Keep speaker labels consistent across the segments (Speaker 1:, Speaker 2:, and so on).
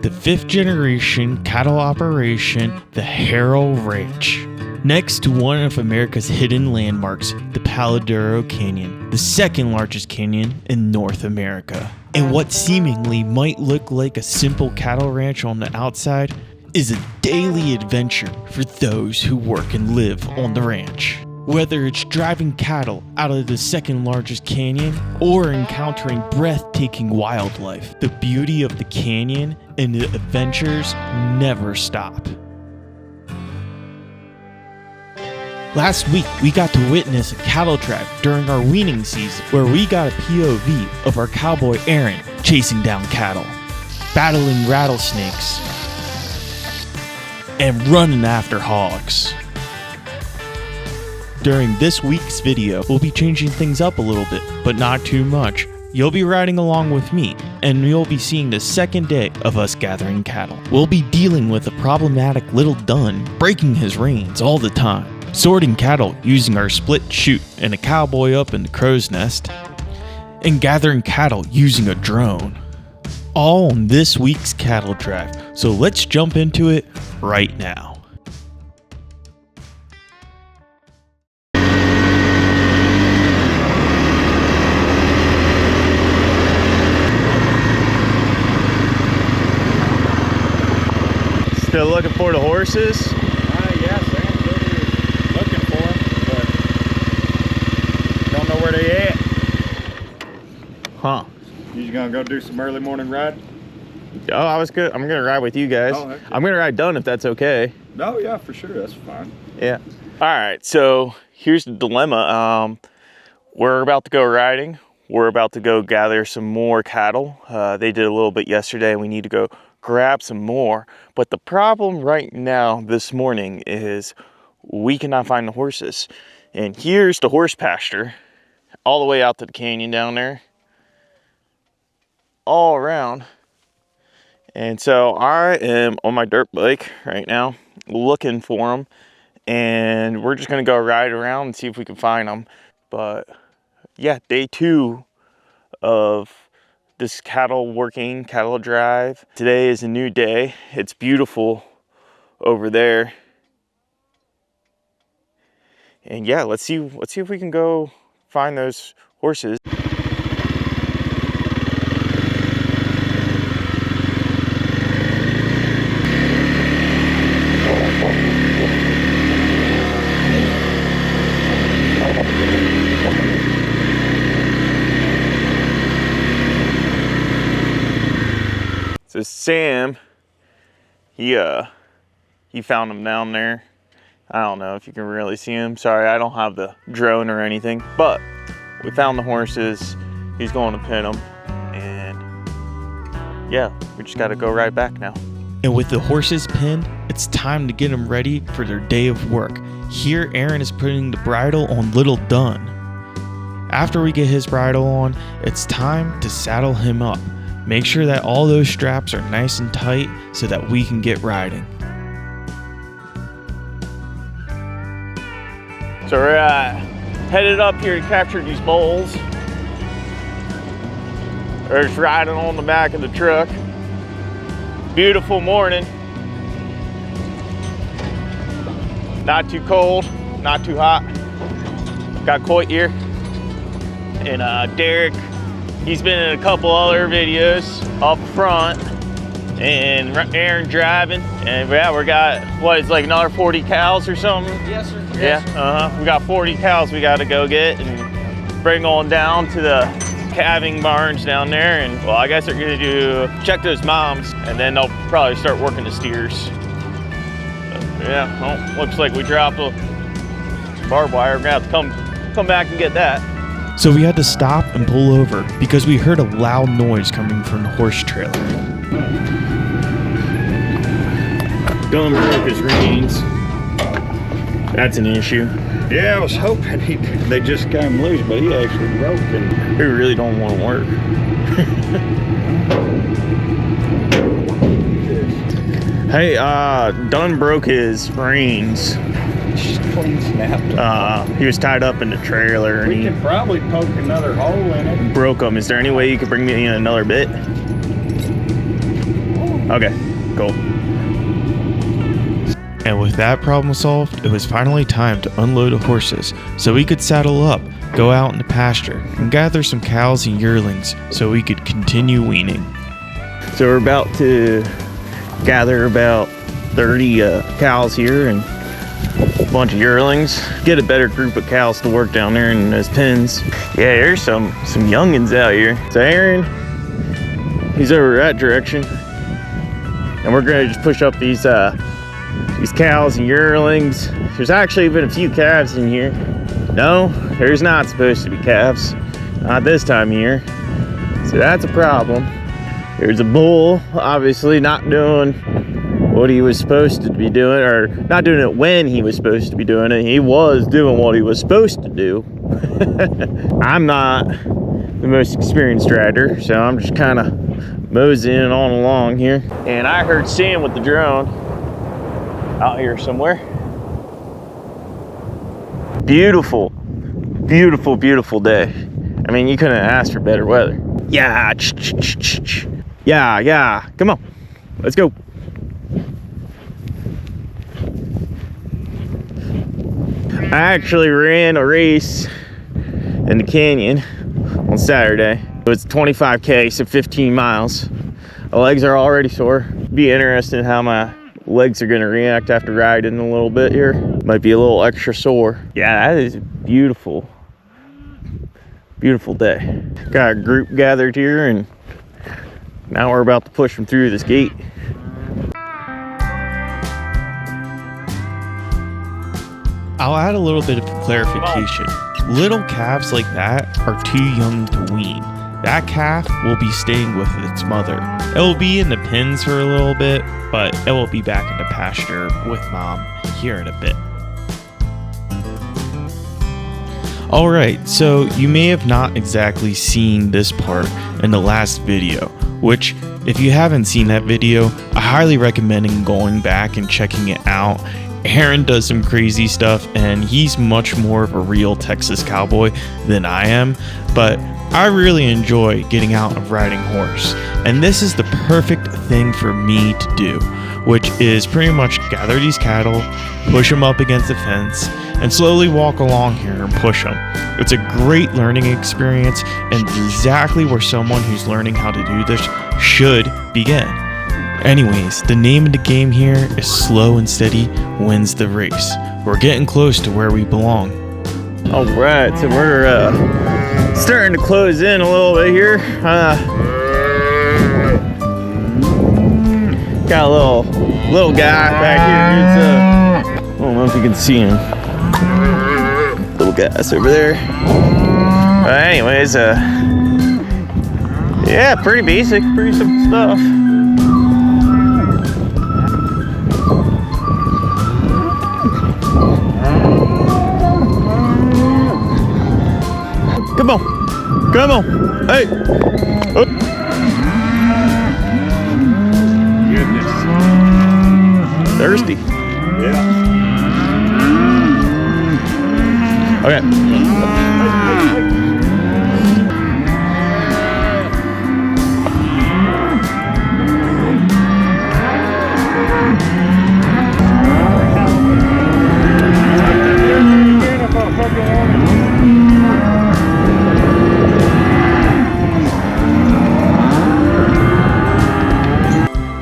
Speaker 1: the 5th generation cattle operation, the Harrell Ranch. Next to one of America's hidden landmarks, the Palo Duro Canyon, the 2nd largest canyon in North America. And what seemingly might look like a simple cattle ranch on the outside is a daily adventure for those who work and live on the ranch. Whether it's driving cattle out of the 2nd largest canyon or encountering breathtaking wildlife, the beauty of the canyon and the adventures never stop. Last week, we got to witness a cattle drive during our weaning season where we got a POV of our cowboy Aaron chasing down cattle, battling rattlesnakes, and running after hogs. During this week's video, we'll be changing things up a little bit, but not too much. You'll be riding along with me, and you'll be seeing the 2nd day of us gathering cattle. We'll be dealing with a problematic Little Dunn breaking his reins all the time, sorting cattle using our split chute and a cowboy up in the crow's nest, and gathering cattle using a drone. All on this week's cattle drive, so let's jump into it right now. Still looking for the horses?
Speaker 2: Yes, I'm still looking for them, but don't know where they at.
Speaker 1: Huh.
Speaker 2: You just gonna go do some early morning ride?
Speaker 1: Oh, I'm gonna ride with you guys.
Speaker 2: Oh, okay.
Speaker 1: I'm gonna ride Dunn if that's okay.
Speaker 2: No, yeah, for sure, that's fine.
Speaker 1: Yeah. All right, so here's the dilemma. We're about to go riding. We're about to go gather some more cattle. They did a little bit yesterday, and we need to go grab some more. But the problem right now this morning is we cannot find the horses. And here's the horse pasture all the way out to the canyon down there, all around. And so I am on my dirt bike right now looking for them, and we're just gonna go ride around and see if we can find them. But yeah, day 2 of this cattle drive. Today is a new day. It's beautiful over there. And yeah, let's see if we can go find those horses. So Sam, he found him down there. I don't know if you can really see him. Sorry, I don't have the drone or anything, but we found the horses. He's going to pin them, and yeah, we just got to go right back now. And with the horses pinned, it's time to get them ready for their day of work. Here, Aaron is putting the bridle on Little Dunn. After we get his bridle on, it's time to saddle him up. Make sure that all those straps are nice and tight so that we can get riding. So we're headed up here to capture these bulls. We're just riding on the back of the truck. Beautiful morning. Not too cold, not too hot. Got Coit here. And Derek, he's been in a couple other videos up front, and Aaron driving, and yeah, we got, what, it's like another 40 cows or something?
Speaker 2: Yes, sir.
Speaker 1: Yeah, we got 40 cows we gotta go get and bring on down to the calving barns down there. And well, I guess they're gonna check those moms, and then they'll probably start working the steers. But yeah, well, looks like we dropped a barbed wire. We're gonna have to come back and get that. So we had to stop and pull over because we heard a loud noise coming from the horse trailer. Dunn broke his reins. That's an issue.
Speaker 2: Yeah, I was hoping they just got him loose, but he actually broke and
Speaker 1: we really don't want to work. Hey, Dunn broke his reins.
Speaker 2: just clean snapped.
Speaker 1: He was tied up in the trailer and
Speaker 2: We could probably poke another hole in it.
Speaker 1: broke them. Is there any way you could bring me in another bit?
Speaker 2: Okay, cool.
Speaker 1: And with that problem solved, it was finally time to unload the horses so we could saddle up, go out in the pasture, and gather some cows and yearlings so we could continue weaning.
Speaker 2: So we're about to gather about 30 cows here and a bunch of yearlings. Get a better group of cows to work down there in those pens. Yeah, there's some youngins out here. So Aaron, he's over that direction. And we're gonna just push up these cows and yearlings. There's actually been a few calves in here. No, there's not supposed to be calves. Not this time of year. So that's a problem. There's a bull, obviously not doing what he was supposed to be doing, or not doing it when he was supposed to be doing it. He was doing what he was supposed to do. I'm not the most experienced rider, so I'm just kind of moseying on along here. And I heard Sam with the drone out here somewhere. Beautiful, beautiful, beautiful day. I mean, you couldn't ask for better weather. Yeah, yeah, come on, let's go. I actually ran a race in the canyon on Saturday. It was 25K, so 15 miles. My legs are already sore. Be interested in how my legs are gonna react after riding a little bit here. Might be a little extra sore. Yeah, that is a beautiful, beautiful day. Got a group gathered here and now we're about to push them through this gate.
Speaker 1: I'll add a little bit of clarification. Little calves like that are too young to wean. That calf will be staying with its mother. It will be in the pens for a little bit, but it will be back in the pasture with mom here in a bit. Alright, so you may have not exactly seen this part in the last video, which if you haven't seen that video, I highly recommend going back and checking it out. Aaron does some crazy stuff and he's much more of a real Texas cowboy than I am, but I really enjoy getting out and riding horse. And this is the perfect thing for me to do, which is pretty much gather these cattle, push them up against the fence, and slowly walk along here and push them. It's a great learning experience and exactly where someone who's learning how to do this should begin. Anyways, the name of the game here is slow and steady wins the race. We're getting close to where we belong.
Speaker 2: All right, so we're starting to close in a little bit here. Got a little guy back here. I don't know if you can see him. Little guys over there. But anyways, yeah, pretty basic, pretty simple stuff. Come on, come on, hey. Oh. Goodness. Thirsty. Yeah. Okay.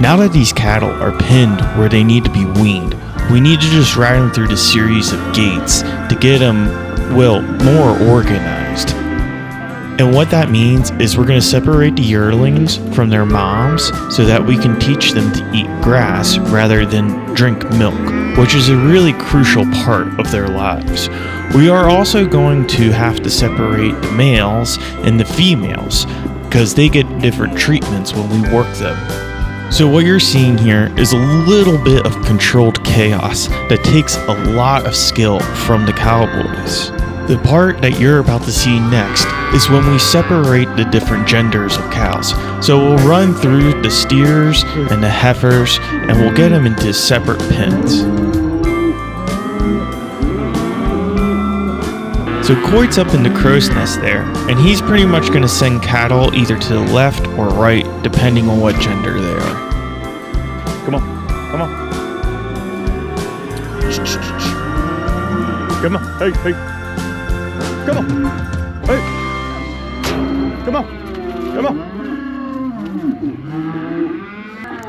Speaker 1: Now that these cattle are pinned where they need to be weaned, we need to just ride them through the series of gates to get them, well, more organized. And what that means is we're going to separate the yearlings from their moms so that we can teach them to eat grass rather than drink milk, which is a really crucial part of their lives. We are also going to have to separate the males and the females because they get different treatments when we work them. So what you're seeing here is a little bit of controlled chaos that takes a lot of skill from the cowboys. The part that you're about to see next is when we separate the different genders of cows. So we'll run through the steers and the heifers and we'll get them into separate pens. So Coit's up in the crow's nest there, and he's pretty much going to send cattle either to the left or right depending on what gender they are.
Speaker 2: Come on. Come on. Come on. Hey, hey. Come on. Hey. Come on. Come on.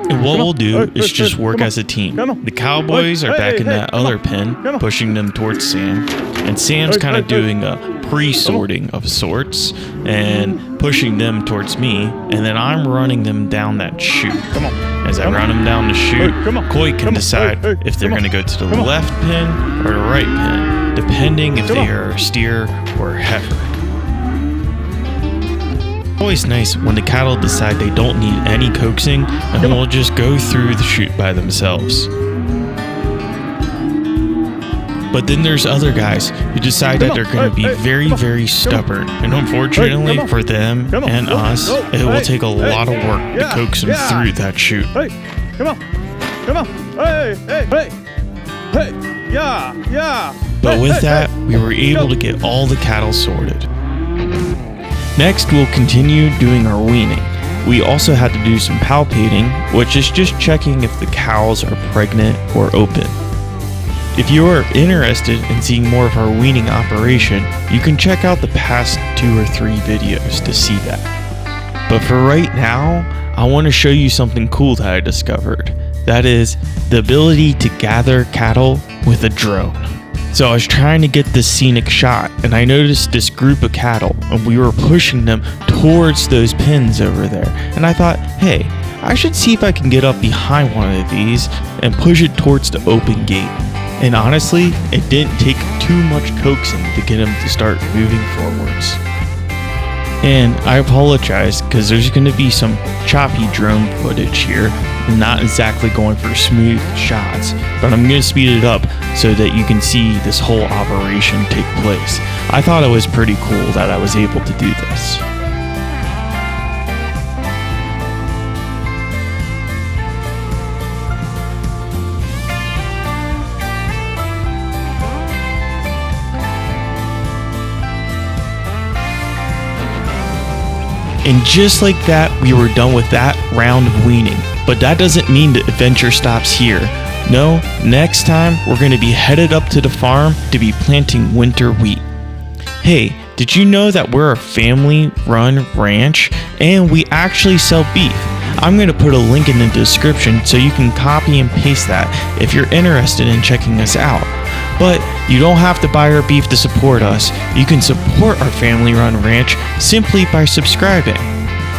Speaker 1: And what we'll do is just work as a team. The cowboys are back in that other pen, pushing them towards Sam. And Sam's kind of doing a pre-sorting of sorts and pushing them towards me. And then I'm running them down that chute. As I run them down the chute, Coy can decide if they're going to go to the left pin or the right pin, depending if they are a steer or a heifer. Always nice when the cattle decide they don't need any coaxing and will just go through the chute by themselves. But then there's other guys who decide that they're going to be very, very stubborn, and unfortunately for them and us, it will take a lot of work to coax them through that chute.
Speaker 2: Hey, come on, come on, hey, hey, hey, hey, yeah, yeah.
Speaker 1: But with that, we were able to get all the cattle sorted. Next, we'll continue doing our weaning. We also had to do some palpating, which is just checking if the cows are pregnant or open. If you are interested in seeing more of our weaning operation, you can check out the past 2 or 3 videos to see that. But for right now, I want to show you something cool that I discovered. That is the ability to gather cattle with a drone. So I was trying to get this scenic shot, and I noticed this group of cattle, and we were pushing them towards those pins over there. And I thought, hey, I should see if I can get up behind one of these and push it towards the open gate. And honestly, it didn't take too much coaxing to get him to start moving forwards. And I apologize because there's going to be some choppy drone footage here, not exactly going for smooth shots, but I'm going to speed it up so that you can see this whole operation take place. I thought it was pretty cool that I was able to do this. And just like that, we were done with that round of weaning. But that doesn't mean the adventure stops here. No, next time we're going to be headed up to the farm to be planting winter wheat. Hey, did you know that we're a family-run ranch and we actually sell beef? I'm going to put a link in the description so you can copy and paste that if you're interested in checking us out. But you don't have to buy our beef to support us. You can support our family-run ranch simply by subscribing.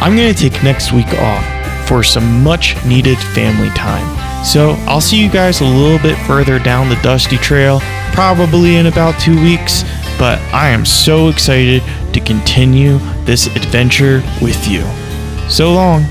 Speaker 1: I'm going to take next week off for some much-needed family time. So I'll see you guys a little bit further down the dusty trail, probably in about 2 weeks. But I am so excited to continue this adventure with you. So long.